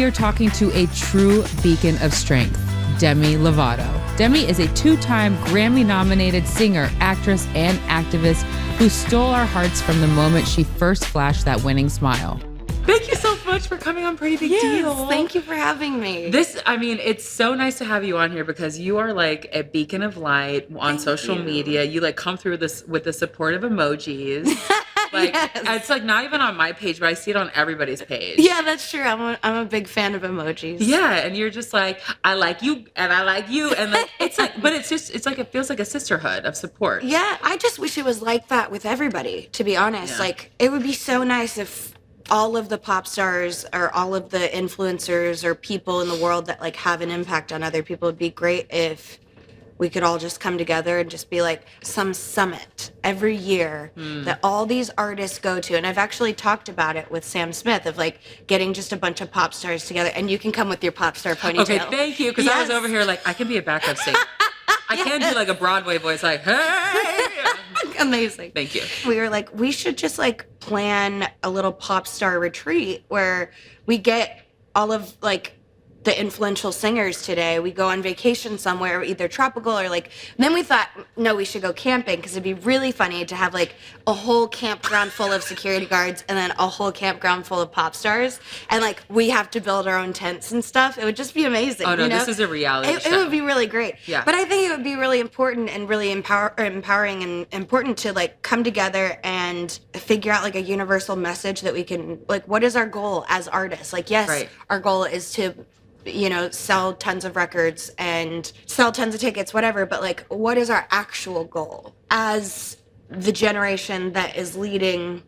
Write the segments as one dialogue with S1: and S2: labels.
S1: are talking to a true beacon of strength, Demi Lovato. Demi is a 2-time Grammy-nominated singer, actress, and activist who stole our hearts from the moment she first flashed that winning smile. Thank you so much for coming on Pretty Big Deal.
S2: Thank you for having me.
S1: It's so nice to have you on here because you are like a beacon of light on social media. You like come through this with the supportive emojis. Like It's like not even on my page, but I see it on everybody's page.
S2: Yeah, that's true. I'm a big fan of emojis.
S1: Yeah, and you're just like, I like you and I like you, and like it's like, but it's like it feels like a sisterhood of support.
S2: Yeah, I just wish it was like that with everybody, to be honest. Yeah. Like it would be so nice if all of the pop stars or all of the influencers or people in the world that like have an impact on other people. It'd be great if we could all just come together and just be like some summit every year that all these artists go to. And I've actually talked about it with Sam Smith of like getting just a bunch of pop stars together, and you can come with your pop star ponytail.
S1: Okay, thank you. Because I was over here like, I can be a backup singer. I can't do like a Broadway voice like, hey.
S2: Amazing.
S1: Thank you.
S2: We were like, we should just like plan a little pop star retreat where we get all of like the influential singers today. We go on vacation somewhere, either tropical or like, then we thought, no, we should go camping because it'd be really funny to have like a whole campground full of security guards and then a whole campground full of pop stars. And like, we have to build our own tents and stuff. It would just be amazing.
S1: Oh no, this is a reality show.
S2: It would be really great.
S1: Yeah.
S2: But I think it would be really important and really empowering and important to like come together and figure out like a universal message that we can, like, what is our goal as artists? Like, yes, our goal is to, you know, sell tons of records and sell tons of tickets, whatever. But like, what is our actual goal as the generation that is leading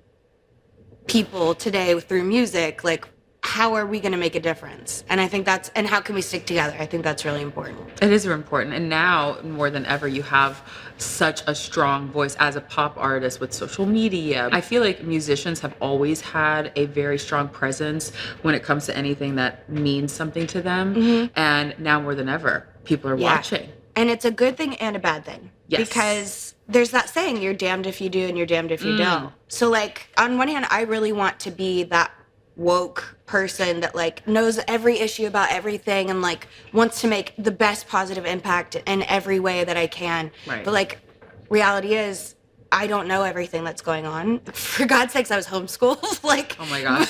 S2: people today through music? Like, how are we going to make a difference? And I think and how can we stick together? I think that's really important.
S1: It is important. And now more than ever, you have such a strong voice as a pop artist with social media. I feel like musicians have always had a very strong presence when it comes to anything that means something to them. Mm-hmm. And now more than ever, people are watching.
S2: And it's a good thing and a bad thing.
S1: Yes.
S2: Because there's that saying, you're damned if you do and you're damned if you don't. So like, on one hand, I really want to be that woke person that like knows every issue about everything and like wants to make the best positive impact in every way that I can. Right. But like, reality is, I don't know everything that's going on. For God's sakes, I was homeschooled. Like,
S1: oh my gosh.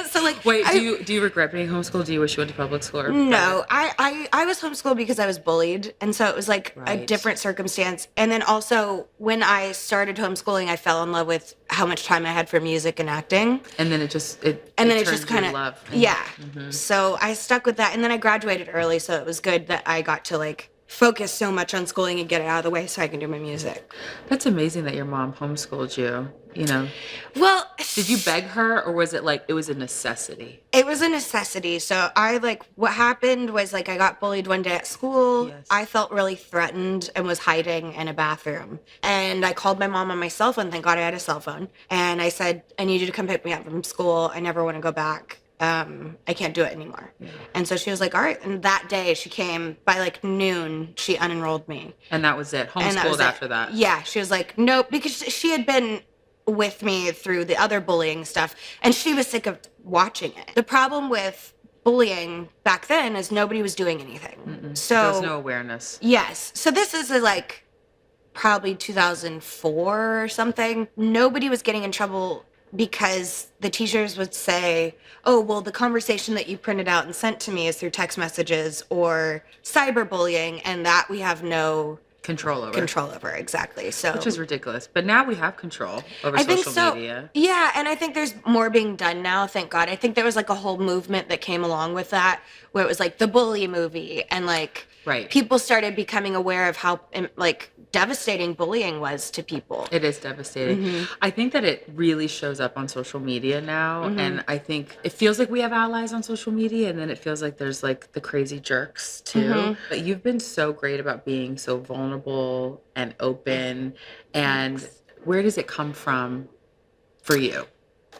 S2: So like,
S1: wait, do you regret being homeschooled? Do you wish you went to public school? Or
S2: no, I was homeschooled because I was bullied, and so it was like a different circumstance. And then also when I started homeschooling, I fell in love with how much time I had for music and acting.
S1: And then it just
S2: kind of
S1: love.
S2: Yeah. Mm-hmm. So I stuck with that, and then I graduated early, so it was good that I got to like focus so much on schooling and get it out of the way so I can do my music.
S1: That's amazing that your mom homeschooled you, you know.
S2: Well,
S1: did you beg her, or was it like it was a necessity?
S2: It was a necessity. So what happened was like I got bullied one day at school. Yes. I felt really threatened and was hiding in a bathroom. And I called my mom on my cell phone. Thank God I had a cell phone. And I said, I need you to come pick me up from school. I never want to go back. I can't do it anymore. Yeah. And so she was like, all right. And that day she came by like noon, she unenrolled me.
S1: And that was it. Homeschooled after that.
S2: Yeah. She was like, nope, because she had been with me through the other bullying stuff and she was sick of watching it. The problem with bullying back then is nobody was doing anything. Mm-mm. So
S1: there was no awareness.
S2: Yes. So this is like probably 2004 or something. Nobody was getting in trouble because the teachers would say, oh, well, the conversation that you printed out and sent to me is through text messages or cyberbullying, and that we have no
S1: control over.
S2: Exactly. So,
S1: which is ridiculous. But now we have control over social media.
S2: Yeah, and I think there's more being done now, thank God. I think there was like a whole movement that came along with that, where it was like the Bully movie, and like people started becoming aware of how like devastating bullying was to people.
S1: It is devastating. Mm-hmm. I think that it really shows up on social media now. Mm-hmm. And I think it feels like we have allies on social media, and then it feels like there's like the crazy jerks too. Mm-hmm. But you've been so great about being so vulnerable and open. And where does it come from for you?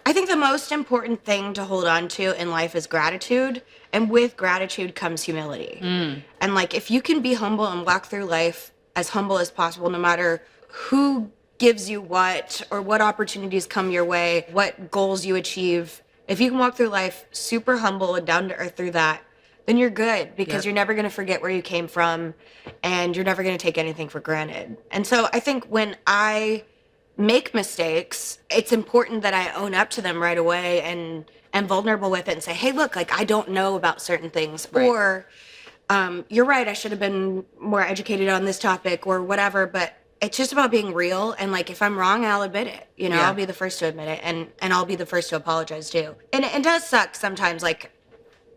S2: I think the most important thing to hold on to in life is gratitude. And with gratitude comes humility. Mm. And like, if you can be humble and walk through life as humble as possible, no matter who gives you what or what opportunities come your way, what goals you achieve, If you can walk through life super humble and down to earth through that, then you're good, because you're never going to forget where you came from, and you're never going to take anything for granted. And so I think when I make mistakes, it's important that I own up to them right away and am vulnerable with it and say, hey, look, like, I don't know about certain things. Right. Or you're right, I should have been more educated on this topic or whatever. But it's just about being real. And like, if I'm wrong, I'll admit it. You know, I'll be the first to admit it, and I'll be the first to apologize too. And it does suck sometimes, like,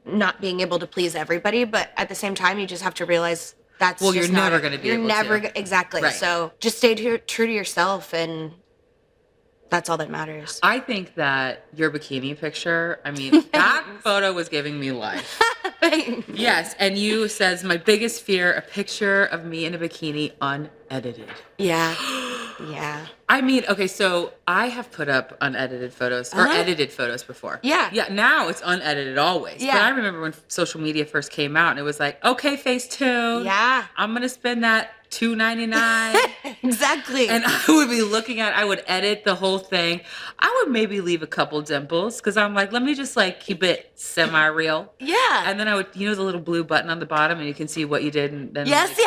S2: not being able to please everybody, but at the same time, you just have to realize that's
S1: you're never going to be able to.
S2: Exactly. Right. So just stay true to yourself, and that's all that matters.
S1: I think that your bikini picture, I mean, that photo was giving me life. Yes, and you says, my biggest fear, a picture of me in a bikini unedited.
S2: Yeah. Yeah.
S1: I mean, okay, so I have put up unedited photos or edited photos before. Yeah. Yeah, now it's unedited always. Yeah. But I remember when social media first came out and it was like, okay, Facetune. Yeah. I'm going to spend that $2.99.
S2: Exactly.
S1: And I would be I would edit the whole thing. I would maybe leave a couple dimples because I'm like, let me just like keep it semi-real. Yeah. And then I would, you know, the little blue button on the bottom and you can see what you did. And then
S2: yes.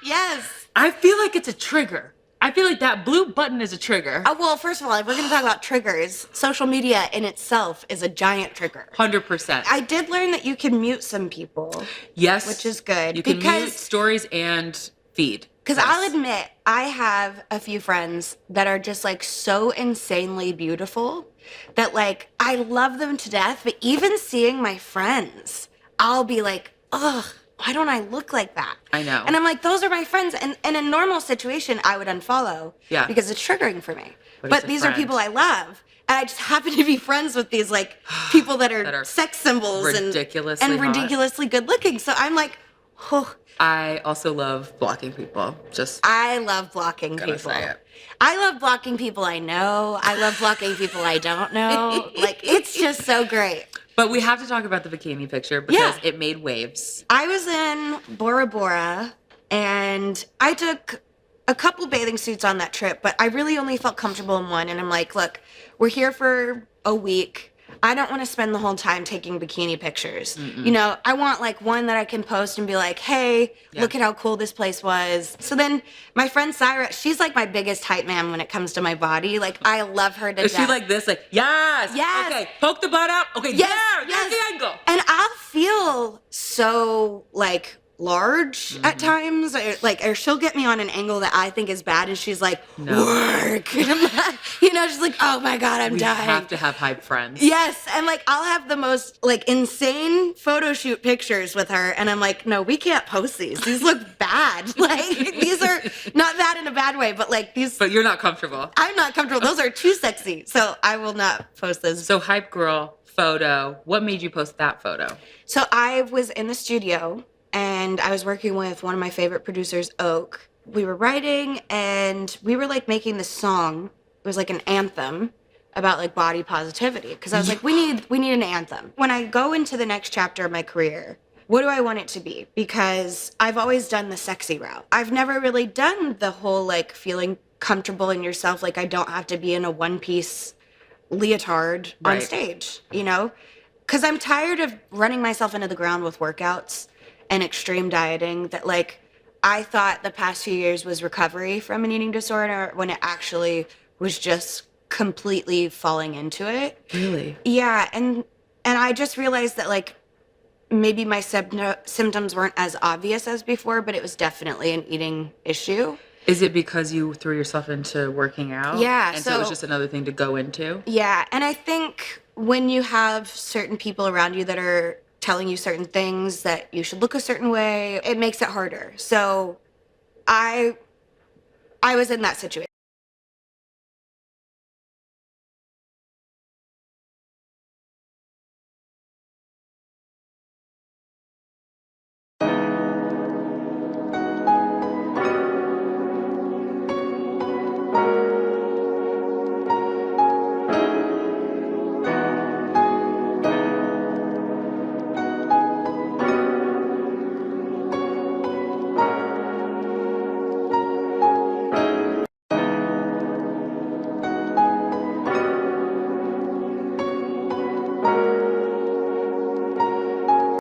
S2: Yes.
S1: I feel like it's a trigger. I feel like that blue button is a trigger.
S2: Oh, well, first of all, if we're going to talk about triggers, social media in itself is a giant trigger.
S1: 100%.
S2: I did learn that you can mute some people. Yes. Which is good.
S1: You can mute stories and feed.
S2: Because I'll admit, I have a few friends that are just like so insanely beautiful that like I love them to death. But even seeing my friends, I'll be like, ugh. Why don't I look like that?
S1: I know.
S2: And I'm like, those are my friends. And in a normal situation, I would unfollow. Yeah. Because it's triggering for me. But these are people I love. And I just happen to be friends with these like people that are sex symbols
S1: ridiculously
S2: and ridiculously good looking. So I'm like, oh.
S1: I also love blocking people.
S2: I love blocking people.
S1: Say it.
S2: I love blocking people I know. I love blocking people I don't know. Like, it's just so great.
S1: But we have to talk about the bikini picture because it made waves.
S2: I was in Bora Bora, and I took a couple bathing suits on that trip, but I really only felt comfortable in one. And I'm like, look, we're here for a week. I don't want to spend the whole time taking bikini pictures. Mm-mm. You know, I want like one that I can post and be like, hey, look at how cool this place was. So then my friend Syra, she's like my biggest hype man when it comes to my body. Like, I love her to death.
S1: Is she like this? Like, yes. Yes. Okay, poke the butt out. Okay, yes, there's the angle.
S2: And I'll feel so like large at times, or she'll get me on an angle that I think is bad, and she's like, work. And I'm like, you know, she's like, oh my God, I'm dying.
S1: We have to have hype friends.
S2: Yes, and like I'll have the most like insane photo shoot pictures with her, and I'm like, no, we can't post these. These look bad. Like, these are not bad in a bad way, but like these.
S1: But you're not comfortable.
S2: I'm not comfortable. Those are too sexy, so I will not post those.
S1: So hype girl photo. What made you post that photo?
S2: So I was in the studio. And I was working with one of my favorite producers, Oak. We were writing, and we were like making this song. It was like an anthem about like body positivity. Because I was like, we need an anthem. When I go into the next chapter of my career, what do I want it to be? Because I've always done the sexy route. I've never really done the whole like feeling comfortable in yourself. Like, I don't have to be in a one-piece leotard on stage, you know? Because I'm tired of running myself into the ground with workouts and extreme dieting that like I thought the past few years was recovery from an eating disorder when it actually was just completely falling into it.
S1: Really?
S2: Yeah, and I just realized that like maybe my symptoms weren't as obvious as before, but it was definitely an eating issue.
S1: Is it because you threw yourself into working out?
S2: Yeah.
S1: And so it was just another thing to go into?
S2: Yeah, and I think when you have certain people around you that are telling you certain things that you should look a certain way, it makes it harder. So I was in that situation.